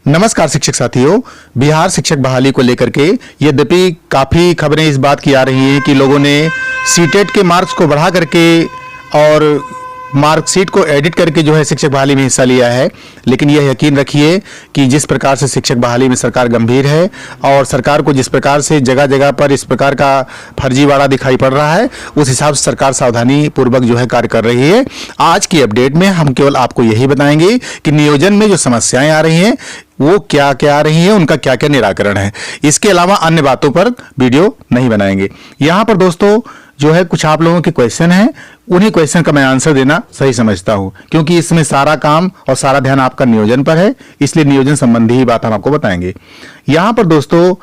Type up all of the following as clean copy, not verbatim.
नमस्कार शिक्षक साथियों। बिहार शिक्षक बहाली को लेकर के यद्यपि काफ़ी खबरें इस बात की आ रही हैं कि लोगों ने सीटेट के मार्क्स को बढ़ा करके और मार्कशीट को एडिट करके जो है शिक्षक बहाली में हिस्सा लिया है, लेकिन यह यकीन रखिए कि जिस प्रकार से शिक्षक बहाली में सरकार गंभीर है और सरकार को जिस प्रकार से जगह जगह पर इस प्रकार का फर्जीवाड़ा दिखाई पड़ रहा है, उस हिसाब से सरकार सावधानी पूर्वक जो है कार्य कर रही है। आज की अपडेट में हम केवल आपको यही बताएंगे कि नियोजन में जो समस्याएं आ रही हैं वो क्या क्या आ रही है, उनका क्या क्या निराकरण है। इसके अलावा अन्य बातों पर वीडियो नहीं बनाएंगे। यहाँ पर दोस्तों जो है कुछ आप लोगों के क्वेश्चन हैं, उन्हीं क्वेश्चन का मैं आंसर देना सही समझता हूं, क्योंकि इसमें सारा काम और सारा ध्यान आपका नियोजन पर है, इसलिए नियोजन संबंधी ही बात हम आपको बताएंगे। यहां पर दोस्तों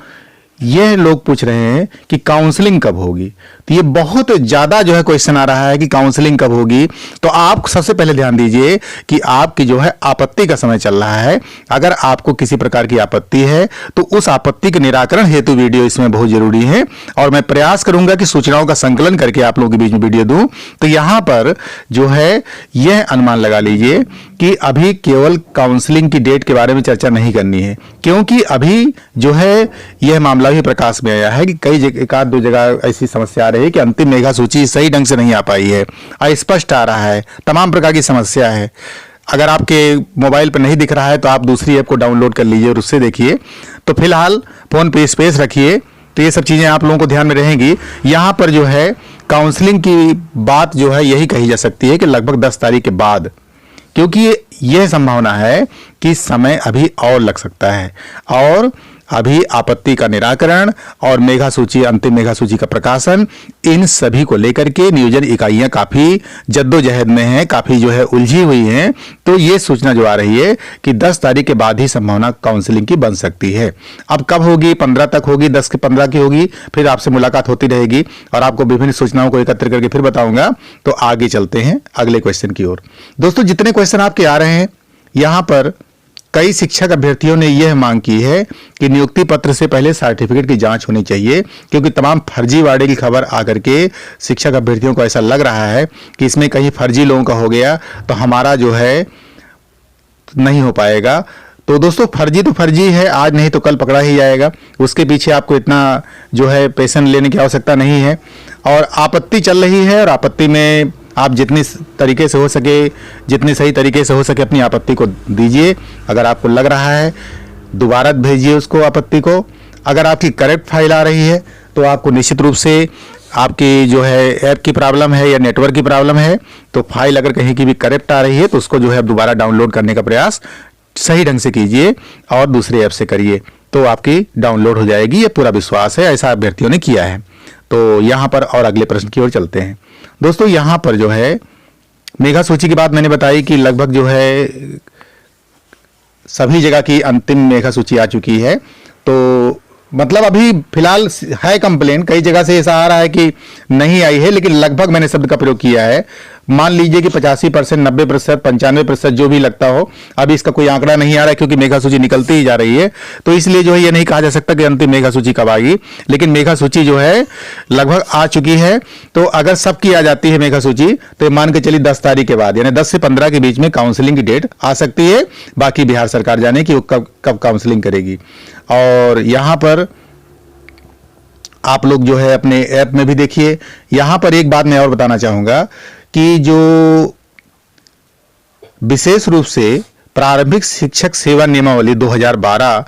यह लोग पूछ रहे हैं कि काउंसलिंग कब होगी, तो ये बहुत ज्यादा जो है क्वेश्चन आ रहा है कि काउंसलिंग कब होगी। तो आप सबसे पहले ध्यान दीजिए कि आपकी जो है आपत्ति का समय चल रहा है। अगर आपको किसी प्रकार की आपत्ति है तो उस आपत्ति के निराकरण हेतु वीडियो इसमें बहुत जरूरी है, और मैं प्रयास करूंगा कि सूचनाओं का संकलन करके आप लोगों के बीच में वीडियो दूं। तो यहां पर जो है यह अनुमान लगा लीजिए कि अभी केवल काउंसलिंग की डेट के बारे में चर्चा नहीं करनी है, क्योंकि अभी जो है यह मामला भी प्रकाश में आया है कि कई एक आध दो जगह ऐसी समस्या आ रही है कि अंतिम मेगा सूची सही ढंग से नहीं आ पाई है, अस्पष्ट आ रहा है, तमाम प्रकार की समस्या है। अगर आपके मोबाइल पर नहीं दिख रहा है तो आप दूसरी ऐप को डाउनलोड कर लीजिए और उससे देखिए। तो फिलहाल फोन पे स्पेस रखिए, तो ये सब चीजें आप लोगों को ध्यान में रहेंगी। यहां पर जो है काउंसलिंग की बात जो है यही कही जा सकती है कि लगभग 10 तारीख के बाद, क्योंकि यह संभावना है कि समय अभी और लग सकता है, और अभी आपत्ति का निराकरण और मेगा सूची, अंतिम मेगा सूची का प्रकाशन, इन सभी को लेकर के नियोजन इकाइयां काफी जद्दोजहद में हैं, काफी जो है उलझी हुई हैं। तो ये सूचना जो आ रही है कि 10 तारीख के बाद ही संभावना काउंसलिंग की बन सकती है। अब कब होगी, 15 तक होगी, 10 के 15 की होगी, फिर आपसे मुलाकात होती रहेगी और आपको विभिन्न सूचनाओं को एकत्र करके फिर बताऊंगा। तो आगे चलते हैं अगले क्वेश्चन की ओर। दोस्तों जितने क्वेश्चन आपके आ रहे हैं, यहां पर कई शिक्षक अभ्यर्थियों ने यह मांग की है कि नियुक्ति पत्र से पहले सर्टिफिकेट की जांच होनी चाहिए, क्योंकि तमाम फर्जीवाड़े की खबर आकर के शिक्षक अभ्यर्थियों को ऐसा लग रहा है कि इसमें कहीं फर्जी लोगों का हो गया तो हमारा जो है नहीं हो पाएगा। तो दोस्तों फर्जी तो फर्जी है, आज नहीं तो कल पकड़ा ही जाएगा, उसके पीछे आपको इतना जो है पेशेंस लेने की आवश्यकता नहीं है। और आपत्ति चल रही है, और आपत्ति में आप जितनी तरीके से हो सके, जितनी सही तरीके से हो सके अपनी आपत्ति को दीजिए। अगर आपको लग रहा है दोबारा भेजिए उसको, आपत्ति को। अगर आपकी करेक्ट फाइल आ रही है तो आपको निश्चित रूप से आपकी जो है ऐप की प्रॉब्लम है या नेटवर्क की प्रॉब्लम है, तो फाइल अगर कहीं की भी करेक्ट आ रही है तो उसको जो है दोबारा डाउनलोड करने का प्रयास सही ढंग से कीजिए और दूसरे ऐप से करिए, तो आपकी डाउनलोड हो जाएगी। ये पूरा विश्वास है, ऐसा अभ्यर्थियों ने किया है। तो यहाँ पर और अगले प्रश्न की ओर चलते हैं। दोस्तों यहाँ पर जो है मेगा सूची की बात मैंने बताई कि लगभग जो है सभी जगह की अंतिम मेगा सूची आ चुकी है। तो मतलब अभी फिलहाल है कंप्लेन, कई जगह से ऐसा आ रहा है कि नहीं आई है, लेकिन लगभग मैंने शब्द का प्रयोग किया है। मान लीजिए कि 85%, 90%, 95% जो भी लगता हो, अभी इसका कोई आंकड़ा नहीं आ रहा है क्योंकि मेगा सूची निकलती ही जा रही है। तो इसलिए जो है ये नहीं कहा जा सकता कि अंतिम मेगा सूची कब आएगी, लेकिन मेगा सूची जो है लगभग आ चुकी है। तो अगर सबकी आ जाती है मेगा सूची तो मान के चलिए 10 तारीख के बाद, यानी 10 से 15 के बीच में काउंसलिंग की डेट आ सकती है। बाकी बिहार सरकार जाने की वो कब काउंसलिंग करेगी। और यहां पर आप लोग जो है अपने ऐप में भी देखिए। यहां पर एक बात मैं और बताना चाहूंगा कि जो विशेष रूप से प्रारंभिक शिक्षक सेवा नियमावली 2012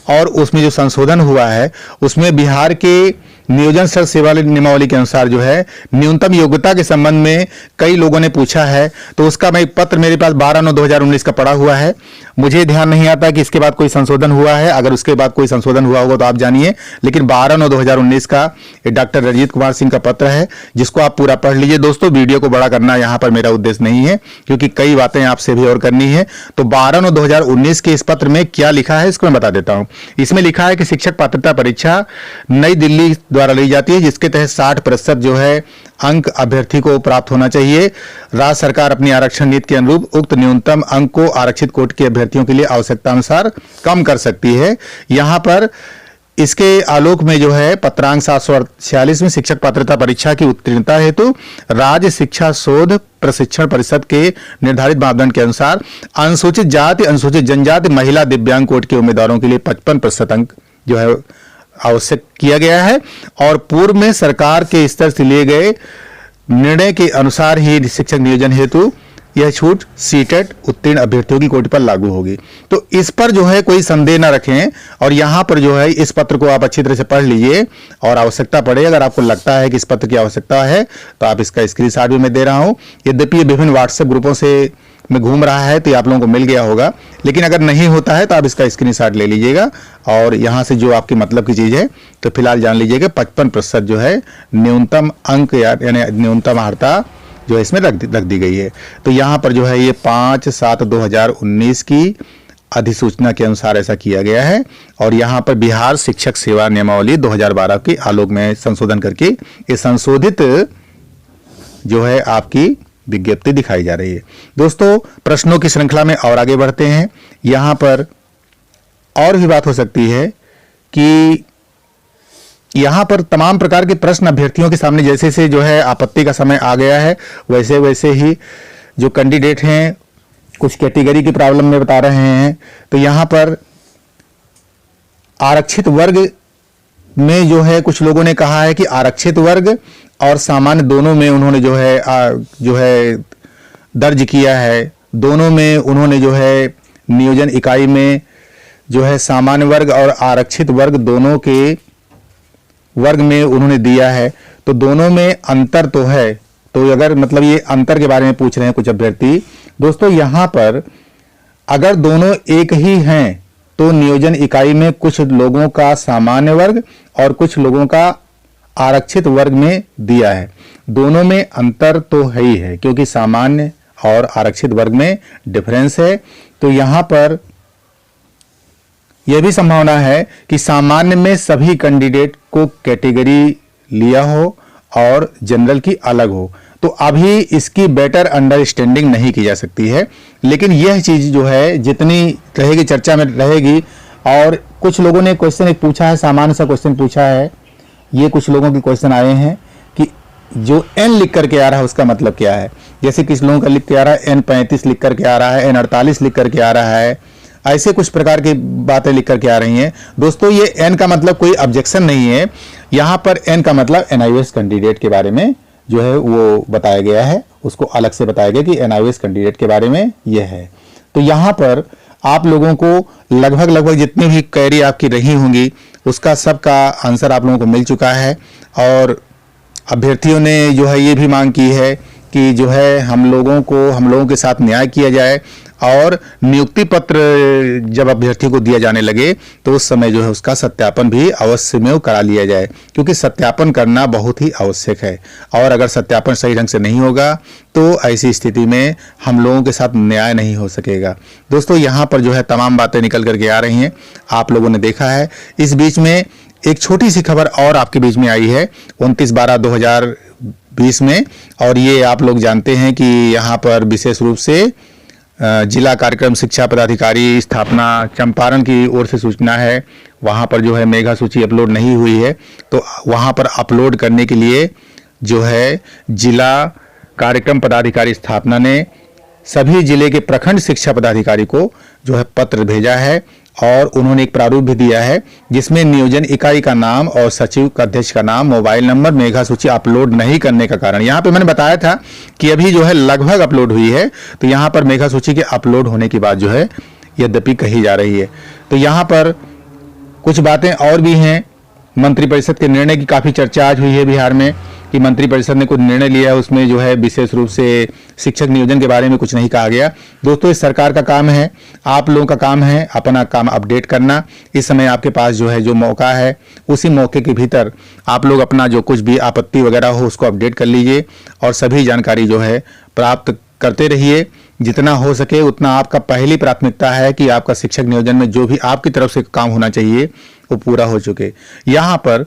और उसमें जो संशोधन हुआ है, उसमें बिहार के नियोजन सर सेवा नियमावली के अनुसार जो है न्यूनतम योग्यता के संबंध में कई लोगों ने पूछा है। तो उसका मैं एक पत्र मेरे पास 12/9/2019 का पड़ा हुआ है। मुझे ध्यान नहीं आता कि इसके बाद कोई संशोधन हुआ है, अगर उसके बाद कोई संशोधन हुआ होगा तो आप जानिए, लेकिन 12/9/2019 का डॉक्टर रंजीत कुमार सिंह का पत्र है, जिसको आप पूरा पढ़ लीजिए। दोस्तों वीडियो को बड़ा करना यहाँ पर मेरा उद्देश्य नहीं है, क्योंकि कई बातें आपसे भी और करनी है। तो 12/9/2019 के इस पत्र में क्या लिखा है इसको मैं बता देता हूँ। इसमें लिखा है कि शिक्षक पात्रता परीक्षा नई दिल्ली द्वारा ली जाती है, जिसके तहत 60% जो है अंक अभ्यर्थी को प्राप्त होना चाहिए। राज्य सरकार अपनी आरक्षण नीति के अनुरूप उक्त न्यूनतम अंक को आरक्षित कोटि के अभ्यर्थियों के लिए आवश्यकता अनुसार कम कर सकती है। यहाँ पर इसके आलोक में जो है पत्रांक 746 में शिक्षक पात्रता परीक्षा की उत्तीर्णता हेतु राज्य शिक्षा शोध प्रशिक्षण परिषद के निर्धारित मापदंड के अनुसार अनुसूचित जाति, अनुसूचित जनजाति, महिला, दिव्यांग कोट के उम्मीदवारों के लिए 55% अंक जो है आवश्यक किया गया है और पूर्व में सरकार के स्तर से लिए गए निर्णय के अनुसार ही शिक्षक नियोजन हेतु यह छूट सीटेट उत्तीर्ण अभ्यर्थियों की कोटि पर लागू होगी। तो इस पर जो है कोई संदेह ना रखें और यहाँ पर जो है इस पत्र को आप अच्छी तरह से पढ़ लीजिए और आवश्यकता पड़े, अगर आपको लगता है कि इस पत्र की आवश्यकता है तो आप इसका स्क्रीनशॉट भी मैं दे रहा हूँ। यद्यपि ये विभिन्न व्हाट्सएप ग्रुपों से में घूम रहा है तो आप लोगों को मिल गया होगा, लेकिन अगर नहीं होता है तो आप इसका स्क्रीनशॉट ले लीजिएगा और यहाँ से जो आपकी मतलब की चीज़ है तो फिलहाल जान लीजिएगा 55% जो है न्यूनतम अंक यानी न्यूनतम अर्हता जो है इसमें रख दी गई है। तो यहाँ पर जो है ये 5/7/2019 की अधिसूचना के अनुसार ऐसा किया गया है और यहाँ पर बिहार शिक्षक सेवा नियमावली 2012 के आलोक में संशोधन करके ये संशोधित जो है आपकी विज्ञप्ति दिखाई जा रही है। दोस्तों, प्रश्नों की श्रृंखला में और आगे बढ़ते हैं। यहाँ पर और भी बात हो सकती है कि यहाँ पर तमाम प्रकार के प्रश्न अभ्यर्थियों के सामने जैसे से जो है आपत्ति का समय आ गया है, वैसे वैसे ही जो कैंडिडेट हैं कुछ कैटेगरी की प्रॉब्लम में बता रहे हैं। तो यहाँ पर आरक्षित वर्ग में जो है कुछ लोगों ने कहा है कि आरक्षित वर्ग और सामान्य दोनों में उन्होंने जो है दर्ज किया है। दोनों में उन्होंने जो है नियोजन इकाई में जो है सामान्य वर्ग और आरक्षित वर्ग दोनों के वर्ग में उन्होंने दिया है। तो दोनों में अंतर तो है, तो अगर मतलब ये अंतर के बारे में पूछ रहे हैं कुछ अभ्यर्थी। दोस्तों, यहाँ पर अगर दोनों एक ही हैं तो नियोजन इकाई में कुछ लोगों का सामान्य वर्ग और कुछ लोगों का आरक्षित वर्ग में दिया है। दोनों में अंतर तो है ही है क्योंकि सामान्य और आरक्षित वर्ग में डिफरेंस है। तो यहाँ पर यह भी संभावना है कि सामान्य में सभी कैंडिडेट को कैटेगरी लिया हो और जनरल की अलग हो। तो अभी इसकी बेटर अंडरस्टैंडिंग नहीं की जा सकती है, लेकिन यह चीज जो है जितनी रहेगी चर्चा में रहेगी। और कुछ लोगों ने क्वेश्चन एक पूछा है, सामान्य सा क्वेश्चन पूछा है। ये कुछ लोगों के क्वेश्चन आए हैं कि जो एन लिख करके आ रहा है उसका मतलब क्या है। जैसे किस लोगों का लिख के आ रहा है N35 लिख करके आ रहा है, N48 लिख करके आ रहा है, ऐसे कुछ प्रकार की बातें लिख करके आ रही हैं। दोस्तों, ये एन का मतलब कोई ऑब्जेक्शन नहीं है। यहाँ पर एन का मतलब NIOS कैंडिडेट के बारे में जो है वो बताया गया है, उसको अलग से बताया गया कि NIOS कैंडिडेट के बारे में यह है। तो यहाँ पर आप लोगों को लगभग जितनी भी क्वेरी आपकी रही होंगी उसका सबका आंसर आप लोगों को मिल चुका है। और अभ्यर्थियों ने जो है ये भी मांग की है कि जो है हम लोगों के साथ न्याय किया जाए और नियुक्ति पत्र जब अभ्यर्थी को दिया जाने लगे तो उस समय जो है उसका सत्यापन भी अवश्य में करा लिया जाए, क्योंकि सत्यापन करना बहुत ही आवश्यक है। और अगर सत्यापन सही ढंग से नहीं होगा तो ऐसी स्थिति में हम लोगों के साथ न्याय नहीं हो सकेगा। दोस्तों, यहाँ पर जो है तमाम बातें निकल करके आ रही हैं, आप लोगों ने देखा है। इस बीच में एक छोटी सी खबर और आपके बीच में आई है 29/12/2020 में, और ये आप लोग जानते हैं कि यहाँ पर विशेष रूप से जिला कार्यक्रम शिक्षा पदाधिकारी स्थापना चंपारण की ओर से सूचना है। वहाँ पर जो है मेगा सूची अपलोड नहीं हुई है, तो वहाँ पर अपलोड करने के लिए जो है जिला कार्यक्रम पदाधिकारी स्थापना ने सभी जिले के प्रखंड शिक्षा पदाधिकारी को जो है पत्र भेजा है और उन्होंने एक प्रारूप भी दिया है जिसमें नियोजन इकाई का नाम और सचिव का अध्यक्ष का नाम, मोबाइल नंबर, मेगा सूची अपलोड नहीं करने का कारण। यहाँ पे मैंने बताया था कि अभी जो है लगभग अपलोड हुई है, तो यहाँ पर मेगा सूची के अपलोड होने की बात जो है यद्यपि कही जा रही है। तो यहाँ पर कुछ बातें और भी हैं। मंत्रिपरिषद के निर्णय की काफ़ी चर्चा आज हुई है बिहार में कि मंत्रिपरिषद ने कुछ निर्णय लिया, उसमें जो है विशेष रूप से शिक्षक नियोजन के बारे में कुछ नहीं कहा गया। दोस्तों, इस सरकार का काम है, आप लोगों का काम है अपना काम अपडेट करना। इस समय आपके पास जो है जो मौका है उसी मौके के भीतर आप लोग अपना जो कुछ भी आपत्ति वगैरह हो उसको अपडेट कर लीजिए और सभी जानकारी जो है प्राप्त करते रहिए। जितना हो सके उतना आपका पहली प्राथमिकता है कि आपका शिक्षक नियोजन में जो भी आपकी तरफ से काम होना चाहिए वो पूरा हो चुके। यहाँ पर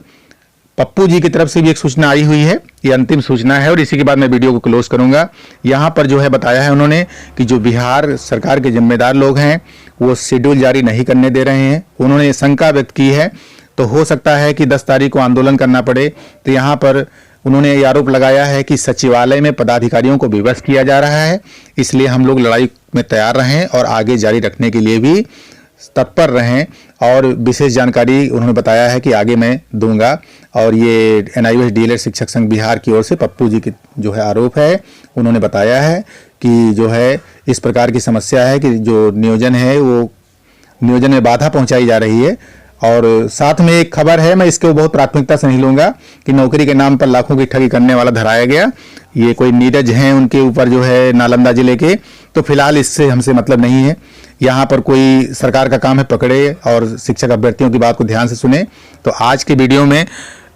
पप्पू जी की तरफ से भी एक सूचना आई हुई है, ये अंतिम सूचना है और इसी के बाद मैं वीडियो को क्लोज करूंगा। यहाँ पर जो है बताया है उन्होंने कि जो बिहार सरकार के जिम्मेदार लोग हैं वो शेड्यूल जारी नहीं करने दे रहे हैं। उन्होंने शंका व्यक्त की है तो हो सकता है कि 10 तारीख को आंदोलन करना पड़े। तो यहाँ पर उन्होंने ये आरोप लगाया है कि सचिवालय में पदाधिकारियों को विवश किया जा रहा है, इसलिए हम लोग लड़ाई में तैयार रहें और आगे जारी रखने के लिए भी तत्पर रहें। और विशेष जानकारी उन्होंने बताया है कि आगे मैं दूंगा। और ये एनआईओएस डीएलएड शिक्षक संघ बिहार की ओर से पप्पू जी की जो है आरोप है, उन्होंने बताया है कि जो है इस प्रकार की समस्या है कि जो नियोजन है वो नियोजन में बाधा पहुंचाई जा रही है। और साथ में एक खबर है, मैं इसको बहुत प्राथमिकता से नहीं लूंगा, कि नौकरी के नाम पर लाखों की ठगी करने वाला धराया गया। ये कोई नीरज हैं उनके ऊपर जो है नालंदा जिले के, तो फिलहाल इससे हमसे मतलब नहीं है। यहाँ पर कोई सरकार का काम है पकड़े और शिक्षक अभ्यर्थियों की बात को ध्यान से सुने। तो आज के वीडियो में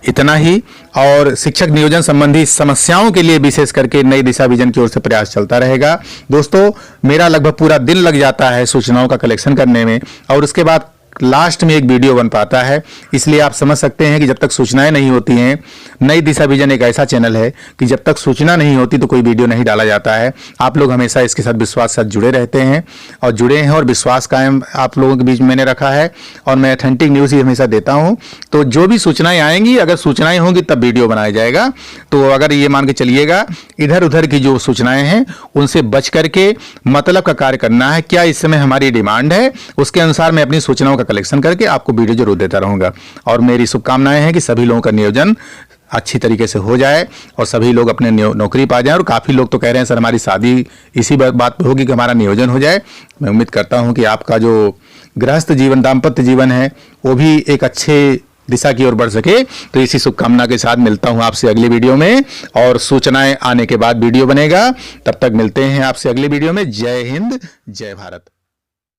इतना ही, और शिक्षक नियोजन संबंधी समस्याओं के लिए विशेष करके नई दिशा विजन की ओर से प्रयास चलता रहेगा। दोस्तों, मेरा लगभग पूरा दिन लग जाता है सूचनाओं का कलेक्शन करने में, और उसके बाद लास्ट में एक वीडियो बन पाता है। इसलिए आप समझ सकते हैं कि जब तक सूचनाएं नहीं होती हैं, नई दिशा विजन एक ऐसा चैनल है कि जब तक सूचना नहीं होती तो कोई वीडियो नहीं डाला जाता है। आप लोग हमेशा इसके साथ विश्वास साथ जुड़े रहते हैं और जुड़े हैं, और विश्वास कायम आप लोगों के बीच मैंने रखा है, और मैं ऑथेंटिक न्यूज़ ही हमेशा देता हूं। तो जो भी सूचनाएं आएंगी, अगर सूचनाएं होंगी तब वीडियो बनाया जाएगा। तो अगर ये मान के चलिएगा, इधर उधर की जो सूचनाएं हैं उनसे बच करके मतलब का कार्य करना है। क्या इस समय हमारी डिमांड है, उसके अनुसार मैं अपनी सूचनाओं का कलेक्शन करके आपको वीडियो जरूर देता रहूंगा। और मेरी शुभकामनाएं हैं कि सभी लोगों का नियोजन अच्छी तरीके से हो जाए और सभी लोग अपने नौकरी पा जाएं। और काफ़ी लोग तो कह रहे हैं सर हमारी शादी इसी बात पे होगी कि हमारा नियोजन हो जाए। मैं उम्मीद करता हूं कि आपका जो गृहस्थ जीवन, दाम्पत्य जीवन है, वो भी एक अच्छे दिशा की ओर बढ़ सके। तो इसी शुभकामना के साथ मिलता हूं आपसे अगली वीडियो में, और सूचनाएं आने के बाद वीडियो बनेगा। तब तक मिलते हैं आपसे अगली वीडियो में। जय हिंद, जय भारत।